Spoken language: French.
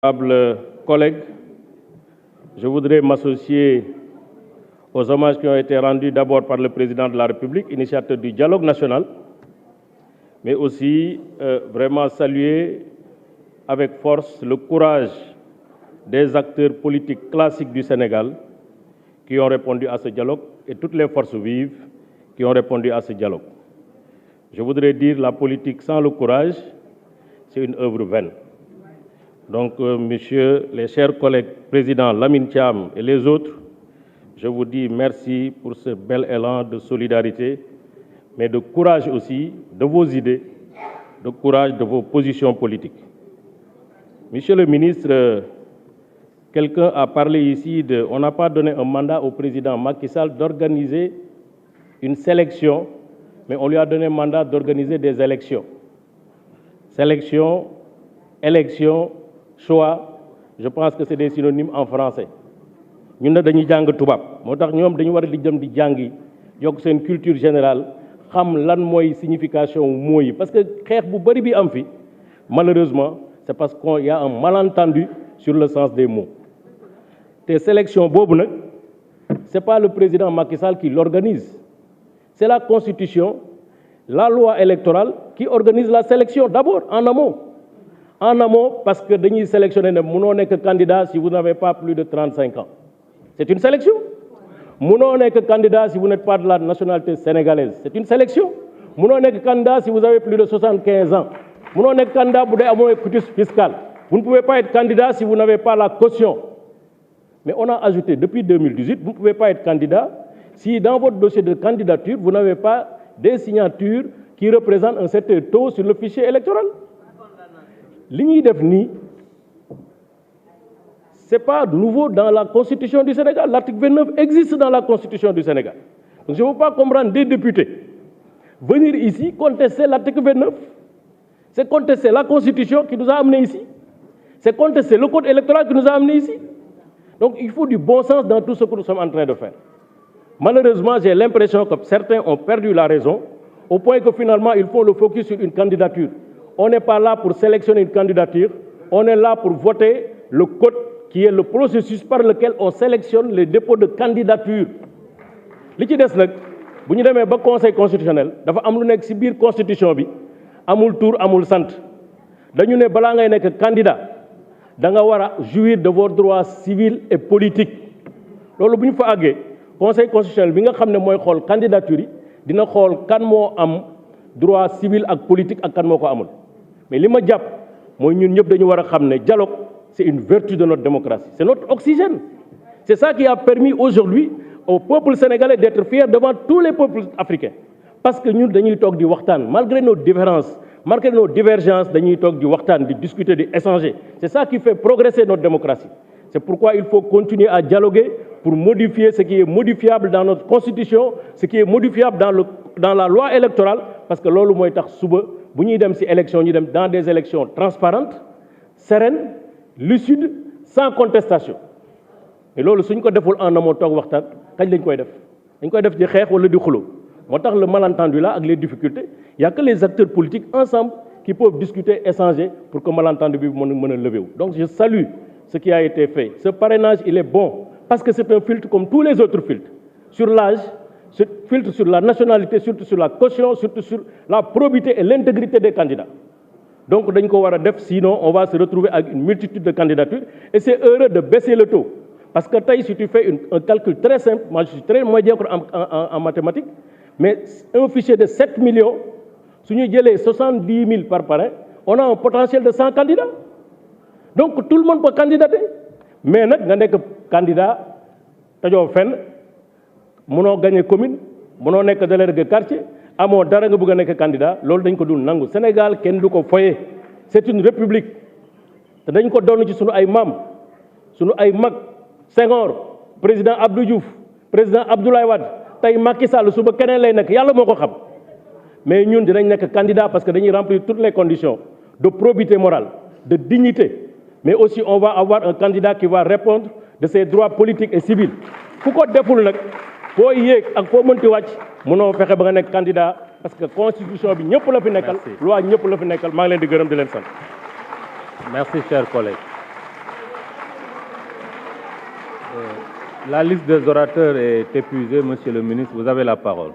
Honorables collègues, je voudrais m'associer aux hommages qui ont été rendus d'abord par le président de la République, initiateur du dialogue national, mais aussi vraiment saluer avec force le courage des acteurs politiques classiques du Sénégal qui ont répondu à ce dialogue et toutes les forces vives qui ont répondu à ce dialogue. Je voudrais dire la politique sans le courage, c'est une œuvre vaine. Donc, messieurs, les chers collègues présidents Lamine Thiam et les autres, je vous dis merci pour ce bel élan de solidarité, mais de courage aussi de vos idées, de courage de vos positions politiques. Monsieur le ministre, quelqu'un a parlé ici de... On n'a pas donné un mandat au président Macky Sall d'organiser une sélection, mais on lui a donné un mandat d'organiser des élections. Sélection, élection, choix, je pense que c'est des synonymes en français. Ñun na dañuy jàng tubaab moo tax ñoom dañu war a di dem di jàngi yokk seen culture générale xam lan mooy signification mots yi parce que xeex bu bari bi am fi malheureusement c'est parce qu'il y a un malentendu sur le sens des mots. Te sélection boobu nag c'est pas le président Macky Sall qui l'organise, c'est la Constitution, la loi électorale qui organise la sélection d'abord en amont. En amont, parce que dañuy sélectionner ne mënoo nekk candidat si vous n'avez pas plus de 35 ans. C'est une sélection. Mënoo nekk candidat si vous n'êtes pas de la nationalité sénégalaise. C'est une sélection. Mënoo nekk candidat si vous avez plus de 75 ans. Mënoo nekk candidat bu dee amoo quitus fiscal. Vous ne pouvez pas être candidat si vous n'avez pas la caution. Mais on a ajouté depuis 2018, vous ne pouvez pas être candidat si dans votre dossier de candidature, vous n'avez pas des signatures qui représentent un certain taux sur le fichier électoral. Li ñuy def nii c'est pas nouveau dans la Constitution du Sénégal. L'article 29 existe dans la Constitution du Sénégal. Donc je ne veux pas comprendre des députés venir ici contester l'article 29. C'est contester la Constitution qui nous a amenés ici. C'est contester le code électoral qui nous a amenés ici. Donc il faut du bon sens dans tout ce que nous sommes en train de faire. Malheureusement, j'ai l'impression que certains ont perdu la raison au point que finalement ils font le focus sur une candidature. On n'est pas là pour sélectionner une candidature, on est là pour voter le code qui est le processus par lequel on sélectionne les dépôts de candidature. Li ci des nag bu ñu demee ba conseil constitutionnel dafa am lu nekk ci biir constitution bi amul tur amul sant dañu ne balaa ngay nekk candidat da nga war a jouir de vos droits civils et politiques. Loolu bu ñu fa àggee conseil constitutionnel bi nga xam ne mooy xool candidature yi dina xool kan moo am droit civil ak politique ak kan moo ko amul. Mais li ma jàpp mooy ñun ñëpp dañu war a xam ne dialogue c'est une vertu de notre démocratie, c'est notre oxygène. C'est ça qui a permis aujourd'hui au peuple sénégalais d'être fier devant tous les peuples africains. Parce que ñun dañuy toog di waxtaan malgré nos différences, malgré nos divergences dañuy toog di waxtaan, di discuter, di échanger. C'est ça qui fait progresser notre démocratie. C'est pourquoi il faut continuer à dialoguer pour modifier ce qui est modifiable dans notre constitution, ce qui est modifiable dans la loi électorale, parce que loolu mooy tax suba bu ñuy dem ci élection ñu dem dans des élections transparentes, sereines, lucides, sans contestation. Et loolu suñ ko deful en amont toog waxtaan kañ lañ koy def dañ koy def ci xeex wala di xuloo moo tax le malentendu là ak les difficultés il y a que les acteurs politiques ensemble qui peuvent discuter, échanger pour que malentendu bi mën a lever wu. Donc je salue ce qui a été fait. Ce parrainage il est bon parce que c'est un filtre comme tous les autres filtres sur l'âge, filtre sur la nationalité, surtout sur la caution, surtout sur la probité et l'intégrité des candidats. Donc dañ ko war a def sinon on va se retrouver avec une multitude de candidatures et c'est heureux de baisser le taux parce que tey si tu fais un calcul très simple, moi je suis très médiocre en mathématiques, mais un fichier de 7 millions su ñu jëlee 70 000 par parrain on a un potentiel de 100 candidats. Donc tout le monde peut candidater mais nag nga nekk candidat tajoo fenn mënoo gagner commune mënoo nekk délégué quartier amoo dara nga bëgg a nekk candidat loolu dañ ko dul nangu. Sénégal kenn du ko foye, c'est une république te dañ ko doon ci sunu ay maam sunu ay mag Senghor, président Abdou Diouf, président Abdoulaye Wade, tey Macky Sall suba keneen lay nekk yàlla moo ko xam mais ñun dinañ nekk candidat parce que dañuy remplir toutes les conditions de probité morale, de dignité, mais aussi on va avoir un candidat qui va répondre de ses droits politiques et civils. Ku ko deful nag foo yéeg ak foo mënti wàcc mënoo fexe ba nga nekk candidat parce que constitution bi ñëpp la fi nekkal, loi ñëpp la fi nekkal. Maa ngi leen di gërëm di leen sant. Merci chers collègues. La liste des orateurs est épuisée, Monsieur le ministre. Vous avez la parole.